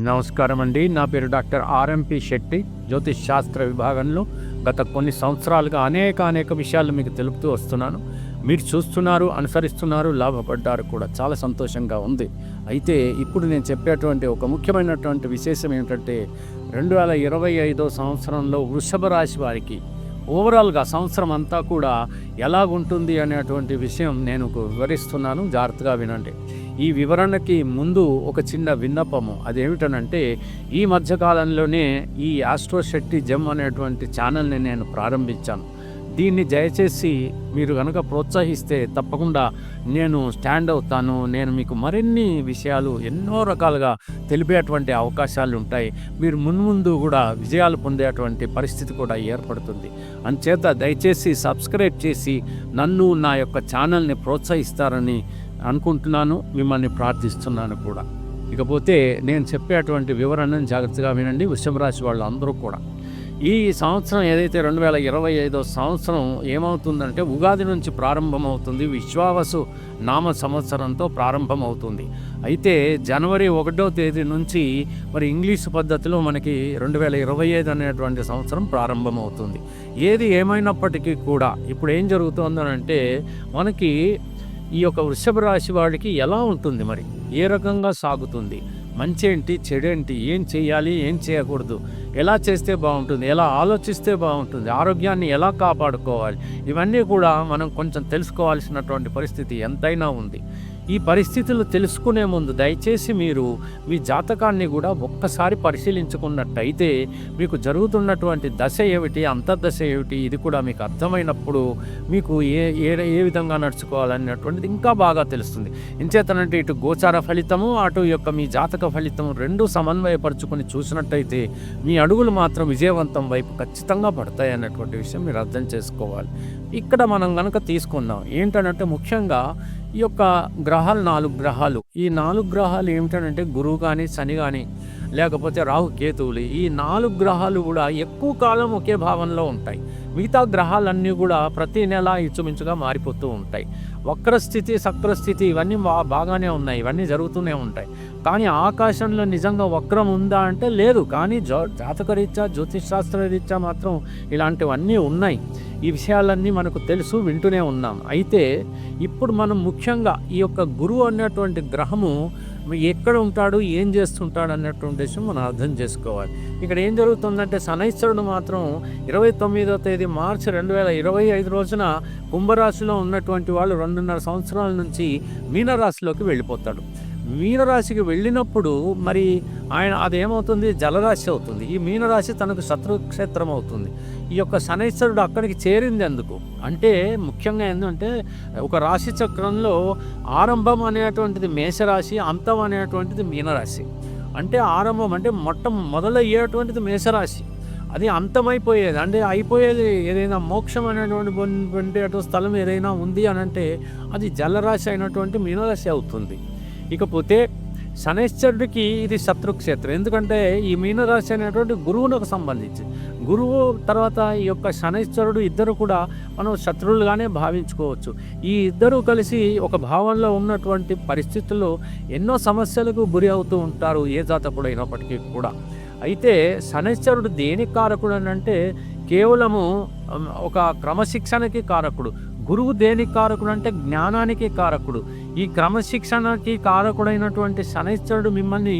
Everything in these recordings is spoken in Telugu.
నమస్కారం అండి. నా పేరు డాక్టర్ ఆర్ఎంపి శెట్టి. జ్యోతిష్ శాస్త్ర విభాగంలో గత కొన్ని సంవత్సరాలుగా అనేక విషయాలు మీకు తెలుపుతూ వస్తున్నాను. మీరు చూస్తున్నారు, అనుసరిస్తున్నారు, లాభపడ్డారు కూడా. చాలా సంతోషంగా ఉంది. అయితే ఇప్పుడు నేను చెప్పేటువంటి ఒక ముఖ్యమైనటువంటి విశేషం ఏంటంటే 2025 సంవత్సరంలో వృషభ రాశి వారికి ఓవరాల్గా సంవత్సరం అంతా కూడా ఎలాగుంటుంది అనేటువంటి విషయం నేను వివరిస్తున్నాను. జాగ్రత్తగా వినండి. ఈ వివరణకి ముందు ఒక చిన్న విన్నపము. అదేమిటనంటే ఈ మధ్యకాలంలోనే ఈ ఆస్ట్రో శెట్టి జెమ్ అనేటువంటి ఛానల్ని నేను ప్రారంభించాను. దీన్ని దయచేసి మీరు కనుక ప్రోత్సహిస్తే తప్పకుండా నేను స్టాండ్ అవుతాను. నేను మీకు మరిన్ని విషయాలు ఎన్నో రకాలుగా తెలిపేటువంటి అవకాశాలు ఉంటాయి. మీరు మున్ముందు కూడా విజయాలు పొందేటువంటి పరిస్థితి కూడా ఏర్పడుతుంది. అందుచేత దయచేసి సబ్స్క్రైబ్ చేసి నన్ను, నా యొక్క ఛానల్ని ప్రోత్సహిస్తారని అనుకుంటున్నాను. మిమ్మల్ని ప్రార్థిస్తున్నాను కూడా. ఇకపోతే నేను చెప్పేటువంటి వివరణను జాగ్రత్తగా వినండి. వృషభ రాశి వాళ్ళు అందరూ కూడా ఈ సంవత్సరం ఏదైతే 2025 సంవత్సరం ఏమవుతుందంటే ఉగాది నుంచి ప్రారంభమవుతుంది. విశ్వావసు నామ సంవత్సరంతో ప్రారంభమవుతుంది. అయితే జనవరి 1వ తేదీ నుంచి మరి ఇంగ్లీషు పద్ధతిలో మనకి 2025 అనేటువంటి సంవత్సరం ప్రారంభమవుతుంది. ఏది ఏమైనప్పటికీ కూడా ఇప్పుడు ఏం జరుగుతుందనంటే మనకి ఈ యొక్క వృషభ రాశి వాడికి ఎలా ఉంటుంది, మరి ఏ రకంగా సాగుతుంది, మంచేంటి చెడేంటి, ఏం చేయాలి ఏం చేయకూడదు, ఎలా చేస్తే బాగుంటుంది, ఎలా ఆలోచిస్తే బాగుంటుంది, ఆరోగ్యాన్ని ఎలా కాపాడుకోవాలి, ఇవన్నీ కూడా మనం కొంచెం తెలుసుకోవాల్సినటువంటి పరిస్థితి ఎంతైనా ఉంది. ఈ పరిస్థితులు తెలుసుకునే ముందు దయచేసి మీరు మీ జాతకాన్ని కూడా ఒక్కసారి పరిశీలించుకున్నట్టయితే మీకు జరుగుతున్నటువంటి దశ ఏమిటి, అంతర్దశ ఏమిటి, ఇది కూడా మీకు అర్థమైనప్పుడు మీకు ఏ విధంగా నడుచుకోవాలనేటువంటిది ఇంకా బాగా తెలుస్తుంది. ఎంచేతనంటే ఇటు గోచార ఫలితము, అటు యొక్క మీ జాతక ఫలితం రెండు సమన్వయపరుచుకొని చూసినట్టయితే మీ అడుగులు మాత్రం విజయవంతం వైపు ఖచ్చితంగా పడతాయి అన్నటువంటి విషయం మీరు అర్థం చేసుకోవాలి. ఇక్కడ మనం కనుక తీసుకుందాం ఏంటంటే ముఖ్యంగా ఈ యొక్క గ్రహాలు 4 గ్రహాలు. ఈ 4 గ్రహాలు ఏమిటంటే గురువు కానీ, శని కానీ, లేకపోతే రాహు కేతువులు. ఈ 4 గ్రహాలు కూడా ఎక్కువ కాలం ఒకే భావంలో ఉంటాయి. మిగతా గ్రహాలన్నీ కూడా ప్రతి నెల ఇంచుమించుగా మారిపోతూ ఉంటాయి. వక్రస్థితి, సక్రస్థితి ఇవన్నీ బాగానే ఉన్నాయి, ఇవన్నీ జరుగుతూనే ఉంటాయి. కానీ ఆకాశంలో నిజంగా వక్రం ఉందా అంటే లేదు. కానీ జాతకరీత్యా, జ్యోతిష్ శాస్త్రరీత్యా మాత్రం ఇలాంటివన్నీ ఉన్నాయి. ఈ విషయాలన్నీ మనకు తెలుసు, వింటూనే ఉన్నాం. అయితే ఇప్పుడు మనం ముఖ్యంగా ఈ యొక్క గురువు అనేటువంటి గ్రహము ఎక్కడ ఉంటాడు, ఏం చేస్తుంటాడు అన్నటువంటి విషయం మనం అర్థం చేసుకోవాలి. ఇక్కడ ఏం జరుగుతుందంటే శనైశ్వరుడు మాత్రం 29వ తేదీ మార్చి 2025 రోజున కుంభరాశిలో ఉన్నటువంటి వాళ్ళు 2.5 సంవత్సరాల నుంచి మీనరాశిలోకి వెళ్ళిపోతాడు. మీనరాశికి వెళ్ళినప్పుడు మరి ఆయన అదేమవుతుంది, జలరాశి అవుతుంది. ఈ మీనరాశి తనకు శత్రుక్షేత్రం అవుతుంది. ఈ యొక్క శనైశ్వరుడు అక్కడికి చేరింది ఎందుకు అంటే ముఖ్యంగా ఏంటంటే ఒక రాశి చక్రంలో ఆరంభం అనేటువంటిది మేషరాశి, అంతం అనేటువంటిది మీనరాశి. అంటే ఆరంభం అంటే మొదలయ్యేటువంటిది మేషరాశి, అది అంతమైపోయేది అంటే అయిపోయేది. ఏదైనా మోక్షం అనేటువంటి స్థలం ఏదైనా ఉంది అని అంటే అది జలరాశి అయినటువంటి మీనరాశి అవుతుంది. ఇకపోతే శనైశ్వరుడికి ఇది శత్రుక్షేత్రం. ఎందుకంటే ఈ మీనరాశి అనేటువంటి గురువునకు సంబంధించి, గురువు తర్వాత ఈ యొక్క శనైశ్వరుడు ఇద్దరు కూడా మనం శత్రువులుగానే భావించుకోవచ్చు. ఈ ఇద్దరు కలిసి ఒక భావంలో ఉన్నటువంటి పరిస్థితుల్లో ఎన్నో సమస్యలకు గురి అవుతూ ఉంటారు ఏ జాతకుడు అయినప్పటికీ కూడా. అయితే శనైశ్వరుడు దేనికి కారకుడు అని అంటే కేవలము ఒక క్రమశిక్షణకి కారకుడు. గురువు దేనికి కారకుడు అంటే జ్ఞానానికి కారకుడు. ఈ క్రమశిక్షణకి కారకుడైనటువంటి శనైశ్వరుడు మిమ్మల్ని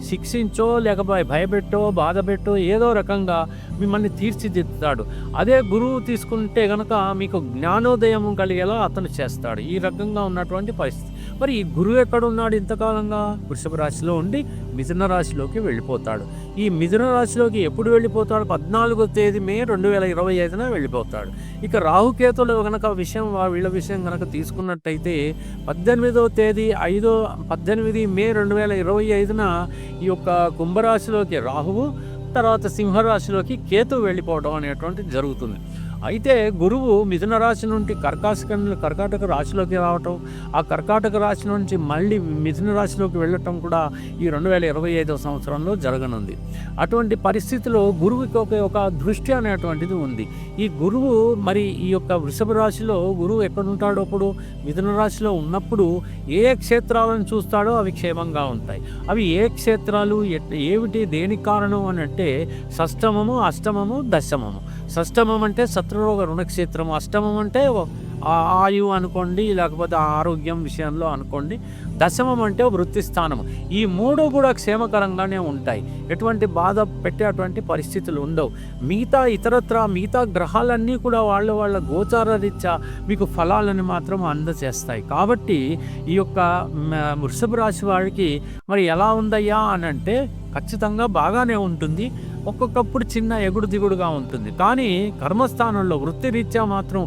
శిక్షించో లేకపోతే భయపెట్టో బాధపెట్టో ఏదో రకంగా మిమ్మల్ని తీర్చిదిద్దుతాడు. అదే గురువు తీసుకుంటే కనుక మీకు జ్ఞానోదయం కలిగేలా అతను చేస్తాడు. ఈ రకంగా ఉన్నటువంటి పరిస్థితి. మరి ఈ గురువు ఎక్కడున్నాడు ఇంతకాలంగా? వృషభ రాశిలో ఉండి మిథున రాశిలోకి వెళ్ళిపోతాడు. ఈ మిథున రాశిలోకి ఎప్పుడు వెళ్ళిపోతాడు? 14వ తేదీ మే 2025 వెళ్ళిపోతాడు. ఇక రాహుకేతులు కనుక వీళ్ళ విషయం కనుక తీసుకున్నట్టయితే 18వ తేదీ 18 మే 2025 ఈ యొక్క కుంభరాశిలోకి రాహువు, తర్వాత సింహరాశిలోకి కేతు వెళ్ళిపోవడం అనేటువంటిది జరుగుతుంది. అయితే గురువు మిథున రాశి నుండి కర్కాటక రాశిలోకి రావటం, ఆ కర్కాటక రాశి నుంచి మళ్ళీ మిథున రాశిలోకి వెళ్ళటం కూడా ఈ 2025 సంవత్సరంలో జరగనుంది. అటువంటి పరిస్థితిలో గురువుకి ఒక దృష్టి అనేటువంటిది ఉంది. ఈ గురువు మరి ఈ యొక్క వృషభ రాశిలో గురువు ఎక్కడుంటాడో అప్పుడు మిథున రాశిలో ఉన్నప్పుడు ఏ క్షేత్రాలను చూస్తాడో అవి క్షేమంగా ఉంటాయి. అవి ఏ క్షేత్రాలు ఏమిటి దేనికి కారణం అని అంటే షష్టమము, అష్టమము, దశమము. షష్టమం అంటే శత్రురోగ రుణక్షేత్రము, అష్టమం అంటే ఆయువు అనుకోండి, లేకపోతే ఆరోగ్యం విషయంలో అనుకోండి, దశమం అంటే వృత్తి స్థానము. ఈ మూడు కూడా క్షేమకరంగానే ఉంటాయి, ఎటువంటి బాధ పెట్టేటువంటి పరిస్థితులు ఉండవు. మిగతా గ్రహాలన్నీ కూడా వాళ్ళ గోచార రీత్యా మీకు ఫలాలను మాత్రం అందజేస్తాయి. కాబట్టి ఈ యొక్క వృషభ రాశి వారికి మరి ఎలా ఉందయ్యా అని అంటే ఖచ్చితంగా బాగానే ఉంటుంది. ఒక్కొక్కప్పుడు చిన్న ఎగుడు దిగుడుగా ఉంటుంది. కానీ కర్మస్థానంలో వృత్తిరీత్యా మాత్రం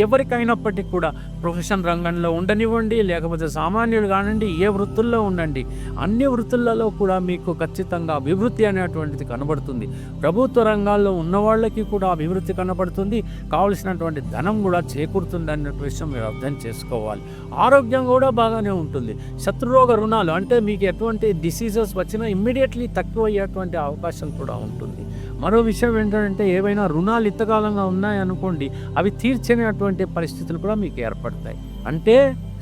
ఎవరికైనప్పటికీ కూడా ప్రొఫెషన్ రంగంలో ఉండనివ్వండి, లేకపోతే సామాన్యులు కానివ్వండి, ఏ వృత్తుల్లో ఉండండి, అన్ని వృత్తులలో కూడా మీకు ఖచ్చితంగా అభివృద్ధి అనేటువంటిది కనబడుతుంది. ప్రభుత్వ రంగాల్లో ఉన్న వాళ్ళకి కూడా అభివృద్ధి కనబడుతుంది, కావలసినటువంటి ధనం కూడా చేకూరుతుంది అనే విషయం మీరు అర్థం చేసుకోవాలి. ఆరోగ్యం కూడా బాగానే ఉంటుంది. శత్రురోగ రుణాలు అంటే మీకు ఎటువంటి డిసీజెస్ వచ్చినా ఇమ్మీడియట్లీ తక్కువ అయ్యేటువంటి అవకాశం కూడా ఉంటుంది. మరో విషయం ఏంటంటే ఏవైనా రుణాలు ఇంతకాలంగా ఉన్నాయనుకోండి, అవి తీర్చనేటువంటి పరిస్థితులు కూడా మీకు ఏర్పడతాయి. అంటే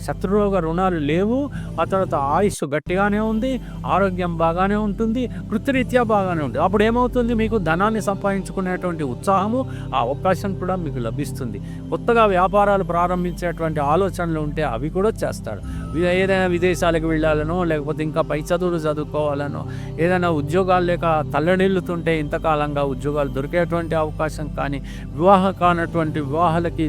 శత్రురోగ రుణాలు లేవు, ఆ తర్వాత ఆయుష్ గట్టిగానే ఉంది, ఆరోగ్యం బాగానే ఉంటుంది, వృత్తిరీత్యా బాగానే ఉంటుంది. అప్పుడు ఏమవుతుంది, మీకు ధనాన్ని సంపాదించుకునేటువంటి ఉత్సాహము, ఆ అవకాశం కూడా మీకు లభిస్తుంది. కొత్తగా వ్యాపారాలు ప్రారంభించేటువంటి ఆలోచనలు ఉంటే అవి కూడా చేస్తాడు. ఏదైనా విదేశాలకు వెళ్ళాలనో, లేకపోతే ఇంకా పై చదువులు చదువుకోవాలనో, ఏదైనా ఉద్యోగాలు లేక తల్లడిల్లుతుంటే ఇంతకాలంగా ఉద్యోగాలు దొరికేటువంటి అవకాశం కానీ, వివాహాలకి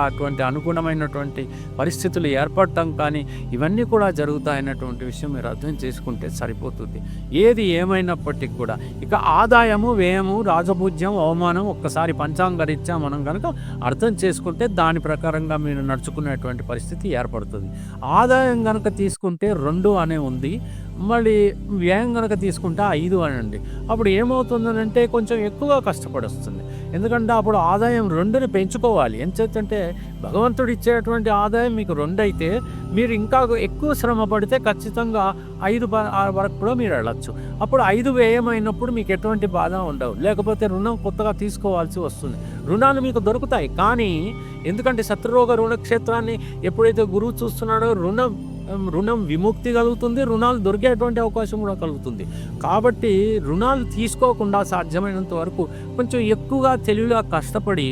అటువంటి అనుగుణమైనటువంటి పరిస్థితులు ఏర్పడటం కానీ, ఇవన్నీ కూడా జరుగుతాయన్నటువంటి విషయం మీరు అర్థం చేసుకుంటే సరిపోతుంది. ఏది ఏమైనప్పటికీ కూడా ఇక ఆదాయము, వ్యయము, రాజపూజ్యం, అవమానం ఒక్కసారి పంచాంగరీత్యా మనం కనుక అర్థం చేసుకుంటే దాని ప్రకారంగా మీరు నడుచుకునేటువంటి పరిస్థితి ఏర్పడుతుంది. ఆదాయం కనుక తీసుకుంటే 2 అనే ఉంది, మళ్ళీ వ్యయం కనుక తీసుకుంటే 5 అనండి. అప్పుడు ఏమవుతుందనంటే కొంచెం ఎక్కువగా కష్టపడి వస్తుంది. ఎందుకంటే అప్పుడు ఆదాయం 2ని పెంచుకోవాలి. ఎంచేతంటే భగవంతుడు ఇచ్చేటువంటి ఆదాయం మీకు 2 అయితే మీరు ఇంకా ఎక్కువ శ్రమ పడితే ఖచ్చితంగా 5 వరకు కూడా మీరు వెళ్ళచ్చు. అప్పుడు 5 వ్యయమైనప్పుడు మీకు ఎటువంటి బాధ ఉండవు. లేకపోతే రుణం కొత్తగా తీసుకోవాల్సి వస్తుంది. రుణాలు మీకు దొరుకుతాయి, కానీ ఎందుకంటే శత్రురోగ రుణక్షేత్రాన్ని ఎప్పుడైతే గురువు చూస్తున్నాడో రుణం విముక్తి కలుగుతుంది, రుణాలు దొరికేటువంటి అవకాశం కూడా కలుగుతుంది. కాబట్టి రుణాలు తీసుకోకుండా సాధ్యమైనంత వరకు కొంచెం ఎక్కువగా తెలివిగా కష్టపడి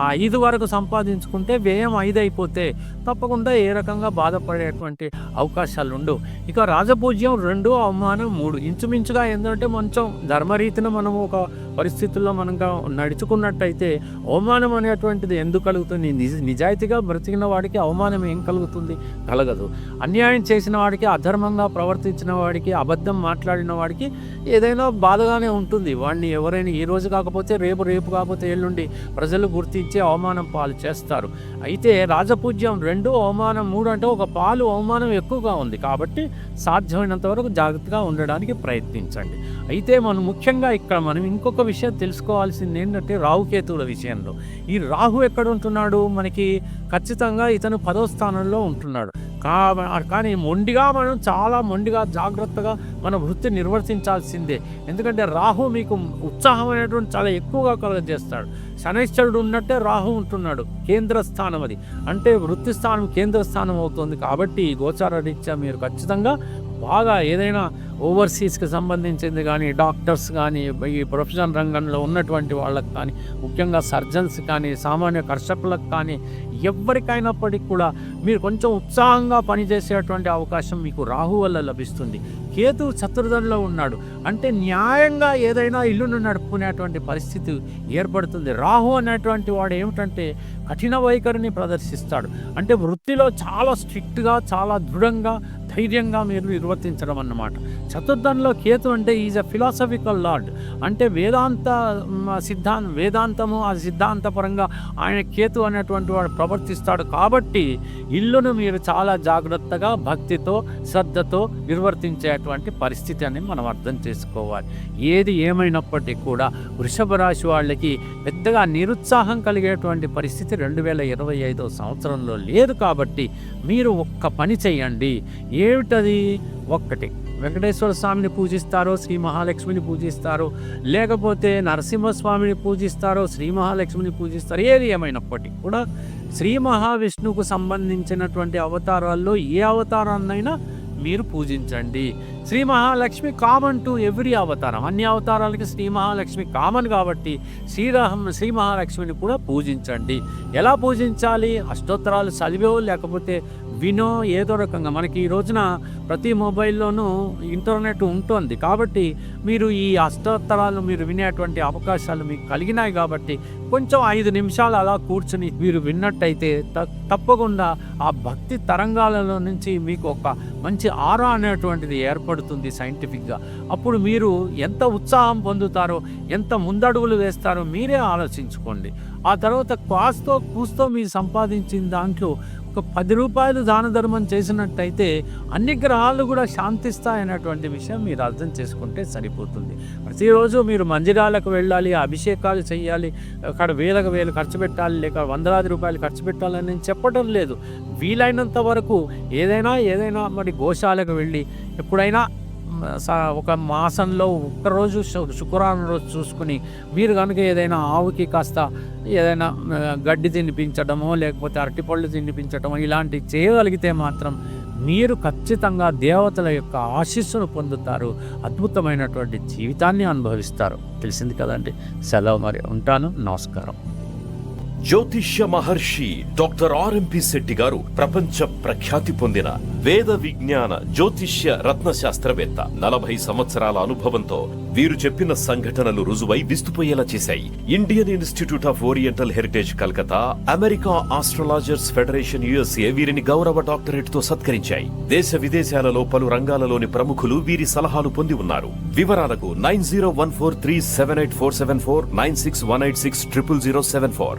ఆ 5 వరకు సంపాదించుకుంటే వ్యయం 5 అయిపోతే తప్పకుండా ఏ రకంగా బాధపడేటువంటి అవకాశాలు ఉండవు. ఇక రాజపూజ్యం 2, అవమానం 3. ఇంచుమించుగా ఏంటంటే కొంచెం ధర్మరీతిన మనము ఒక పరిస్థితుల్లో మనగా నడుచుకున్నట్టయితే అవమానం అనేటువంటిది ఎందుకు కలుగుతుంది? నిజాయితీగా బ్రతికిన వాడికి అవమానం ఏం కలుగుతుంది? కలగదు. అన్యాయం చేసిన వాడికి, అధర్మంగా ప్రవర్తించిన వాడికి, అబద్ధం మాట్లాడిన వాడికి ఏదైనా బాధగానే ఉంటుంది. వాడిని ఎవరైనా ఈ రోజు కాకపోతే రేపు కాకపోతే ఎల్లుండి ప్రజలు గుర్తించి అవమానం పాలు చేస్తారు. అయితే రాజపూజ్యం 2, అవమానం 3 అంటే ఒక పాలు అవమానం ఎక్కువగా ఉంది. కాబట్టి సాధ్యమైనంత వరకు జాగ్రత్తగా ఉండడానికి ప్రయత్నించండి. అయితే ముఖ్యంగా ఇక్కడ మనం ఇంకొక విషయం తెలుసుకోవాల్సింది ఏంటంటే రాహుకేతువుల విషయంలో. ఈ రాహు ఎక్కడ ఉంటున్నాడు? మనకి ఖచ్చితంగా ఇతను 10వ స్థానంలో ఉంటున్నాడు. కానీ చాలా మొండిగా జాగ్రత్తగా మన వృత్తి నిర్వర్తించాల్సిందే. ఎందుకంటే రాహు మీకు ఉత్సాహం అనేటువంటి చాలా ఎక్కువగా కలుగజేస్తాడు. శనైశ్వరుడు ఉన్నట్టే రాహు ఉంటున్నాడు. కేంద్ర స్థానం అది, అంటే వృత్తి స్థానం కేంద్ర స్థానం అవుతుంది. కాబట్టి గోచార రీత్యా మీరు ఖచ్చితంగా బాగా ఏదైనా ఓవర్సీస్కి సంబంధించింది కానీ, డాక్టర్స్ కానీ, ఈ ప్రొఫెషన్ రంగంలో ఉన్నటువంటి వాళ్ళకి కానీ, ముఖ్యంగా సర్జన్స్ కానీ, సామాన్య కర్షకులకు కానీ, ఎవరికైనప్పటికీ కూడా మీరు కొంచెం ఉత్సాహంగా పనిచేసేటువంటి అవకాశం మీకు రాహు వల్ల లభిస్తుంది. కేతు చతుర్థంలో ఉన్నాడు అంటే న్యాయంగా ఏదైనా ఇల్లును నడుపుకునేటువంటి పరిస్థితి ఏర్పడుతుంది. రాహు అనేటువంటి వాడు ఏమిటంటే కఠిన వైఖరిని ప్రదర్శిస్తాడు. అంటే వృత్తిలో చాలా స్ట్రిక్ట్గా, చాలా దృఢంగా, ధైర్యంగా మీరు నిర్వర్తించడం అన్నమాట. చతుర్థంలో కేతు అంటే ఈజ్ ఎ ఫిలాసఫికల్ లార్డ్, అంటే వేదాంతము ఆ సిద్ధాంతపరంగా ఆయన కేతు అనేటువంటి వాడు ప్రవర్తిస్తాడు. కాబట్టి ఇల్లును మీరు చాలా జాగ్రత్తగా భక్తితో శ్రద్ధతో నిర్వర్తించేటువంటి పరిస్థితి అని మనం అర్థం చేసుకోవాలి. ఏది ఏమైనప్పటికీ కూడా వృషభ రాశి వాళ్ళకి పెద్దగా నిరుత్సాహం కలిగేటువంటి పరిస్థితి 2025 సంవత్సరంలో లేదు. కాబట్టి మీరు ఒక్క పని చేయండి. ఏమిటది? ఒక్కటి, వెంకటేశ్వర స్వామిని పూజిస్తారో, శ్రీ మహాలక్ష్మిని పూజిస్తారో, లేకపోతే నరసింహస్వామిని పూజిస్తారో, శ్రీ మహాలక్ష్మిని పూజిస్తారో, ఏది ఏమైనప్పటికీ కూడా శ్రీ మహావిష్ణువుకు సంబంధించినటువంటి అవతారాల్లో ఏ అవతారాన్నైనా మీరు పూజించండి. Shri Mahalakshmi common to every అవతారం, అన్ని అవతారాలకి శ్రీ మహాలక్ష్మి కామన్ కాబట్టి శ్రీ మహాలక్ష్మిని కూడా పూజించండి. ఎలా పూజించాలి? అష్టోత్తరాలు చదివో లేకపోతే వినో, ఏదో రకంగా మనకి ఈ రోజున ప్రతి మొబైల్లోనూ ఇంటర్నెట్ ఉంటుంది. కాబట్టి మీరు ఈ అష్టోత్తరాలు మీరు వినేటువంటి అవకాశాలు మీకు కలిగినాయి. కాబట్టి కొంచెం 5 నిమిషాలు అలా కూర్చుని మీరు విన్నట్టయితే తప్పకుండా ఆ భక్తి తరంగాలలో నుంచి మీకు ఒక మంచి ఆరా అనేటువంటిది ఏర్పడుతుంది సైంటిఫిక్గా. అప్పుడు మీరు ఎంత ఉత్సాహం పొందుతారో, ఎంత ముందడుగులు వేస్తారో మీరే ఆలోచించుకోండి. ఆ తర్వాత కాస్తో కూస్తో మీరు సంపాదించిన దాంట్లో ఒక 10 రూపాయలు దాన ధర్మం చేసినట్టయితే అన్ని గ్రహాలు కూడా శాంతిస్తాయనేటువంటి విషయం మీరు అర్థం చేసుకుంటే సరిపోతుంది. ప్రతిరోజు మీరు మందిరాలకు వెళ్ళాలి, అభిషేకాలు చేయాలి, అక్కడ వేలు ఖర్చు పెట్టాలి, లేక వందలాది రూపాయలు ఖర్చు పెట్టాలని నేను చెప్పడం లేదు. వీలైనంత వరకు ఏదైనా మరి గోశాలకు వెళ్ళి ఎప్పుడైనా ఒక మాసంలో ఒక్కరోజు శుక్రవారం రోజు చూసుకుని మీరు కనుక ఏదైనా ఆవుకి కాస్త ఏదైనా గడ్డి తినిపించడమో లేకపోతే అరటిపళ్ళు తినిపించడమో ఇలాంటివి చేయగలిగితే మాత్రం మీరు ఖచ్చితంగా దేవతల యొక్క ఆశీస్సును పొందుతారు, అద్భుతమైనటువంటి జీవితాన్ని అనుభవిస్తారు. తెలిసింది కదండి. సెలవు, మరి ఉంటాను. నమస్కారం. జ్యోతిష్య మహర్షి డాక్టర్ ఆర్ఎంపి శెట్టి గారు ప్రపంచ ప్రఖ్యాతి పొందిన వేద విజ్ఞాన జ్యోతిష్య రత్న శాస్త్రవేత్త. 40 సంవత్సరాల అనుభవంతో వీరు చెప్పిన సంఘటనలు రుజువై విస్తుపోయేలా చేశాయి. Indian institute of oriental heritage Calcutta, America astrologers federation USA వీరిని గౌరవ డాక్టరేట్ తో సత్కరించాయి. దేశ విదేశాలలో పలు రంగాలలోని ప్రముఖులు వీరి సలహాలు పొంది ఉన్నారు. వివరాలకు 9014378474, 9618600074.